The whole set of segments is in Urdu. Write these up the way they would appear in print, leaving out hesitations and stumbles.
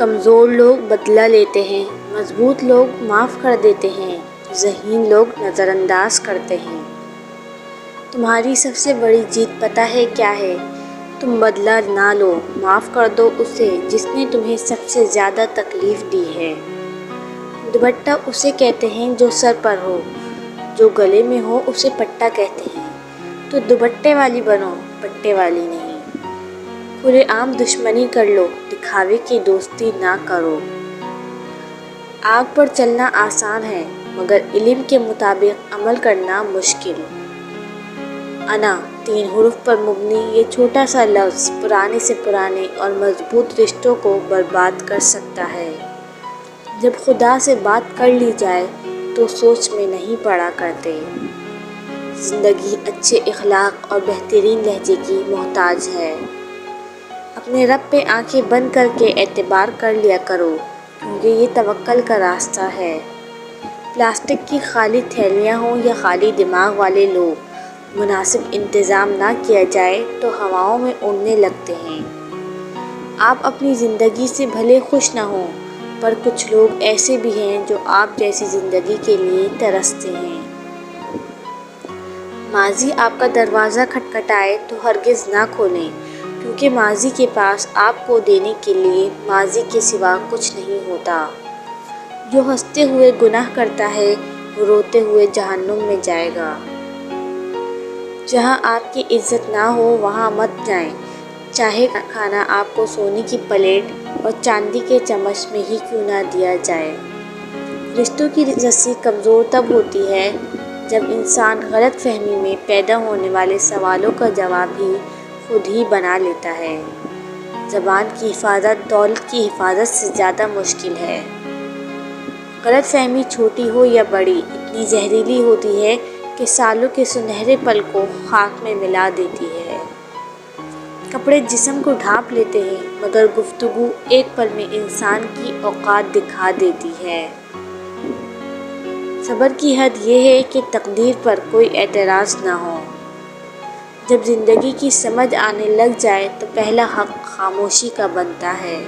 کمزور لوگ بدلہ لیتے ہیں، مضبوط لوگ معاف کر دیتے ہیں، ذہین لوگ نظر انداز کرتے ہیں۔ تمہاری سب سے بڑی جیت پتہ ہے کیا ہے؟ تم بدلہ نہ لو، معاف کر دو اسے جس نے تمہیں سب سے زیادہ تکلیف دی ہے۔ دوپٹہ اسے کہتے ہیں جو سر پر ہو، جو گلے میں ہو اسے پٹا کہتے ہیں۔ تو دوپٹے والی بنو، پٹے والی نہیں۔ کھلے عام دشمنی کر لو، دکھاوے کی دوستی نہ کرو۔ آگ پر چلنا آسان ہے مگر علم کے مطابق عمل کرنا مشکل۔ انا 3 حروف پر مبنی یہ چھوٹا سا لفظ پرانے سے پرانے اور مضبوط رشتوں کو برباد کر سکتا ہے۔ جب خدا سے بات کر لی جائے تو سوچ میں نہیں پڑا کرتے۔ زندگی اچھے اخلاق اور بہترین لہجے کی محتاج ہے۔ اپنے رب پہ آنکھیں بند کر کے اعتبار کر لیا کرو کیونکہ یہ توکل کا راستہ ہے۔ پلاسٹک کی خالی تھیلیاں ہوں یا خالی دماغ والے لوگ، مناسب انتظام نہ کیا جائے تو ہواؤں میں اڑنے لگتے ہیں۔ آپ اپنی زندگی سے بھلے خوش نہ ہوں پر کچھ لوگ ایسے بھی ہیں جو آپ جیسی زندگی کے لیے ترستے ہیں۔ ماضی آپ کا دروازہ کھٹکھٹائے تو ہرگز نہ کھولیں کیونکہ ماضی کے پاس آپ کو دینے کے لیے ماضی کے سوا کچھ نہیں ہوتا۔ جو ہنستے ہوئے گناہ کرتا ہے وہ روتے ہوئے جہنم میں جائے گا۔ جہاں آپ کی عزت نہ ہو وہاں مت جائیں، چاہے کھانا آپ کو سونے کی پلیٹ اور چاندی کے چمچ میں ہی کیوں نہ دیا جائے۔ رشتوں کی رسی کمزور تب ہوتی ہے جب انسان غلط فہمی میں پیدا ہونے والے سوالوں کا جواب ہی خود ہی بنا لیتا ہے۔ زبان کی حفاظت دولت کی حفاظت سے زیادہ مشکل ہے۔ غلط فہمی چھوٹی ہو یا بڑی اتنی زہریلی ہوتی ہے کہ سالوں کے سنہرے پل کو خاک میں ملا دیتی ہے۔ کپڑے جسم کو ڈھانپ لیتے ہیں مگر گفتگو ایک پل میں انسان کی اوقات دکھا دیتی ہے۔ صبر کی حد یہ ہے کہ تقدیر پر کوئی اعتراض نہ ہو۔ جب زندگی کی سمجھ آنے لگ جائے تو پہلا حق خاموشی کا بنتا ہے۔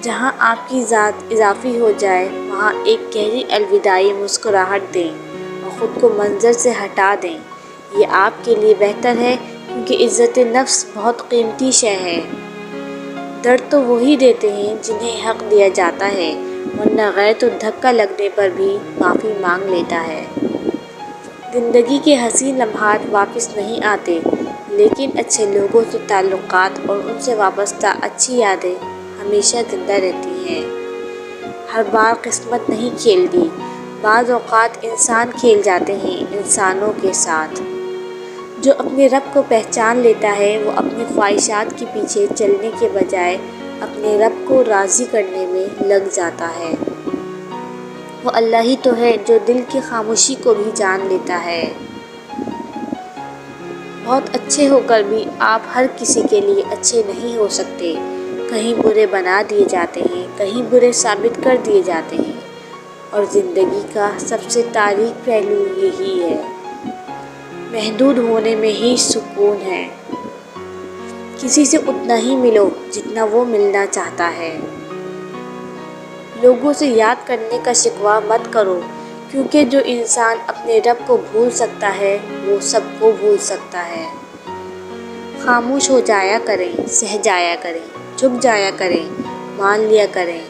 جہاں آپ کی ذات اضافی ہو جائے وہاں ایک گہری الوداعی مسکراہٹ دیں اور خود کو منظر سے ہٹا دیں۔ یہ آپ کے لیے بہتر ہے کیونکہ عزت نفس بہت قیمتی شے ہے۔ درد تو وہی دیتے ہیں جنہیں حق دیا جاتا ہے ورنہ غیر تو دھکا لگنے پر بھی معافی مانگ لیتا ہے۔ زندگی کے حسین لمحات واپس نہیں آتے لیکن اچھے لوگوں سے تعلقات اور ان سے وابستہ اچھی یادیں ہمیشہ زندہ رہتی ہیں۔ ہر بار قسمت نہیں کھیلتی، بعض اوقات انسان کھیل جاتے ہیں انسانوں کے ساتھ۔ جو اپنے رب کو پہچان لیتا ہے وہ اپنی خواہشات کے پیچھے چلنے کے بجائے اپنے رب کو راضی کرنے میں لگ جاتا ہے۔ وہ اللہ ہی تو ہے جو دل کی خاموشی کو بھی جان لیتا ہے۔ بہت اچھے ہو کر بھی آپ ہر کسی کے لیے اچھے نہیں ہو سکتے۔ کہیں برے بنا دیے جاتے ہیں، کہیں برے ثابت کر دیے جاتے ہیں اور زندگی کا سب سے تاریک پہلو یہی ہے۔ محدود ہونے میں ہی سکون ہے۔ کسی سے اتنا ہی ملو جتنا وہ ملنا چاہتا ہے۔ لوگوں سے یاد کرنے کا شکوہ مت کرو کیونکہ جو انسان اپنے رب کو بھول سکتا ہے وہ سب کو بھول سکتا ہے۔ خاموش ہو جایا کریں، سہ جایا کریں، جھک جایا کریں، مان لیا کریں۔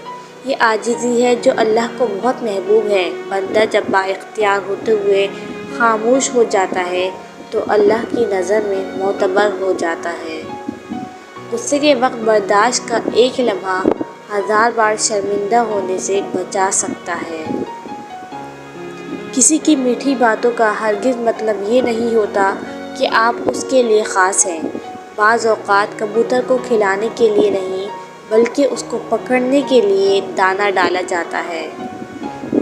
یہ عاجزی ہے جو اللہ کو بہت محبوب ہے۔ بندہ جب با اختیار ہوتے ہوئے خاموش ہو جاتا ہے تو اللہ کی نظر میں معتبر ہو جاتا ہے۔ غصے کے وقت برداشت کا ایک لمحہ 1000 بار شرمندہ ہونے سے بچا سکتا ہے۔ کسی کی میٹھی باتوں کا ہرگز مطلب یہ نہیں ہوتا کہ آپ اس کے لیے خاص ہیں۔ بعض اوقات کبوتر کو کھلانے کے لیے نہیں بلکہ اس کو پکڑنے کے لیے دانہ ڈالا جاتا ہے۔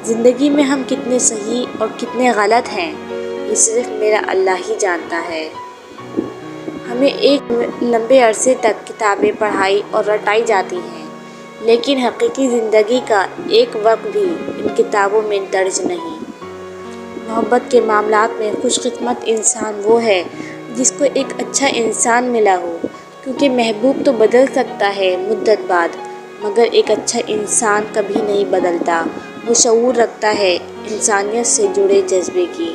زندگی میں ہم کتنے صحیح اور کتنے غلط ہیں یہ صرف میرا اللہ ہی جانتا ہے۔ ہمیں ایک لمبے عرصے تک کتابیں پڑھائی اور رٹائی جاتی ہیں لیکن حقیقی زندگی کا ایک وقت بھی ان کتابوں میں درج نہیں۔ محبت کے معاملات میں خوش قسمت انسان وہ ہے جس کو ایک اچھا انسان ملا ہو کیونکہ محبوب تو بدل سکتا ہے مدت بعد مگر ایک اچھا انسان کبھی نہیں بدلتا، وہ شعور رکھتا ہے انسانیت سے جڑے جذبے کی۔